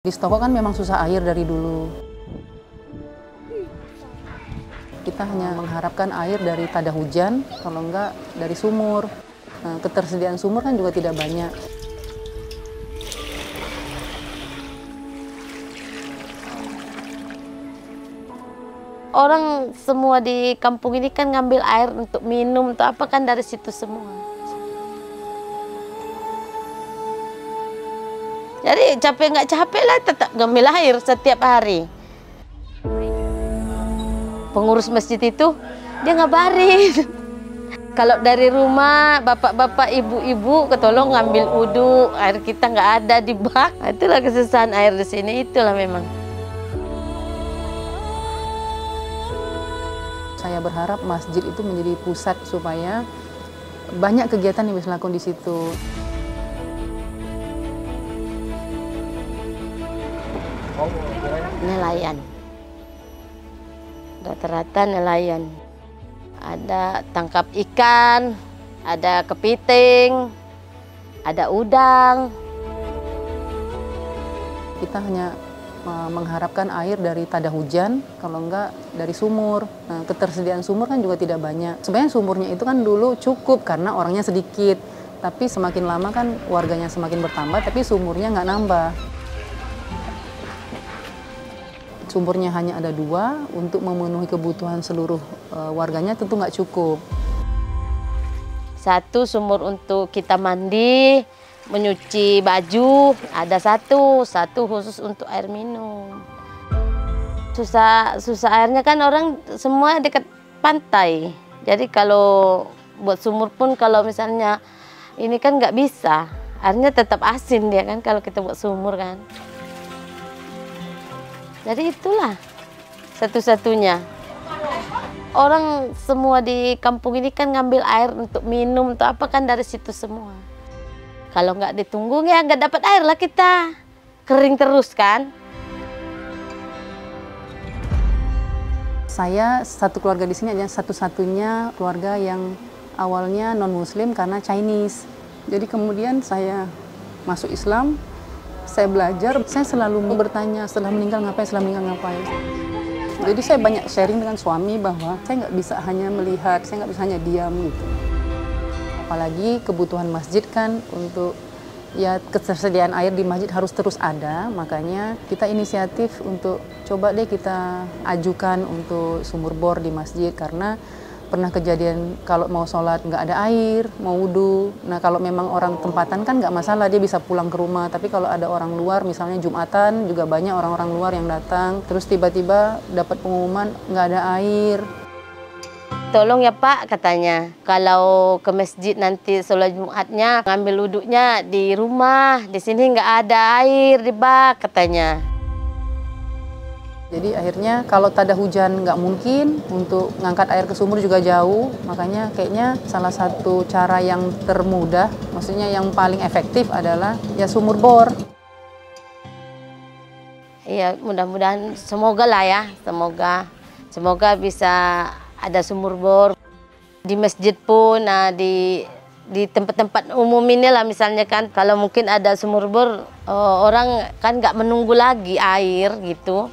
Di Stoko kan memang susah air dari dulu. Kita hanya mengharapkan air dari tada hujan, kalau enggak dari sumur. Nah, ketersediaan sumur kan juga tidak banyak. Orang semua di kampung ini kan ngambil air untuk minum, untuk apa kan dari situ semua. Jadi capek nggak capek lah tetap ngambil air setiap hari. Pengurus masjid itu dia ngabarin. Kalau dari rumah bapak-bapak, ibu-ibu ketolong ngambil wudhu, air kita nggak ada di bak. Itulah kesusahan air di sini, itulah memang. Saya berharap masjid itu menjadi pusat supaya banyak kegiatan yang bisa dilakukan di situ. Nelayan. Rata-rata nelayan. Ada tangkap ikan, ada kepiting, ada udang. Kita hanya mengharapkan air dari tada hujan, kalau enggak dari sumur. Nah, ketersediaan sumur kan juga tidak banyak. Sebenarnya sumurnya itu kan dulu cukup karena orangnya sedikit. Tapi semakin lama kan warganya semakin bertambah, tapi sumurnya nggak nambah. Sumurnya hanya ada 2, untuk memenuhi kebutuhan seluruh warganya tentu nggak cukup. Satu sumur untuk kita mandi, menyuci baju, ada satu khusus untuk air minum. Susah airnya kan orang semua dekat pantai. Jadi kalau buat sumur pun kalau misalnya ini kan nggak bisa, airnya tetap asin dia kan kalau kita buat sumur kan. Jadi itulah satu-satunya. Orang semua di kampung ini kan ngambil air untuk minum, untuk apa kan dari situ semua. Kalau nggak ditunggu ya nggak dapat air lah kita. Kering terus kan. Saya satu keluarga di sini adalah satu-satunya keluarga yang awalnya non-muslim karena Chinese. Jadi kemudian saya masuk Islam. Saya belajar, saya selalu bertanya setelah meninggal ngapain, Jadi saya banyak sharing dengan suami bahwa saya nggak bisa hanya melihat, saya nggak bisa hanya diam gitu. Apalagi kebutuhan masjid kan untuk ya ketersediaan air di masjid harus terus ada, makanya kita inisiatif untuk coba deh kita ajukan untuk sumur bor di masjid karena pernah kejadian kalau mau sholat nggak ada air, mau wudhu. Nah kalau memang orang tempatan kan nggak masalah, dia bisa pulang ke rumah. Tapi kalau ada orang luar, misalnya Jumatan, juga banyak orang-orang luar yang datang. Terus tiba-tiba dapat pengumuman nggak ada air. Tolong ya Pak katanya, kalau ke masjid nanti sholat Jumatnya, ngambil wudhunya di rumah. Di sini nggak ada air di bak katanya. Jadi akhirnya kalau tada hujan nggak mungkin, untuk ngangkat air ke sumur juga jauh, makanya kayaknya salah satu cara yang termudah, maksudnya yang paling efektif adalah ya sumur bor. Iya, mudah-mudahan semoga lah ya, semoga bisa ada sumur bor di masjid pun, nah di tempat-tempat umum ini lah misalnya kan, kalau mungkin ada sumur bor, orang kan nggak menunggu lagi air gitu.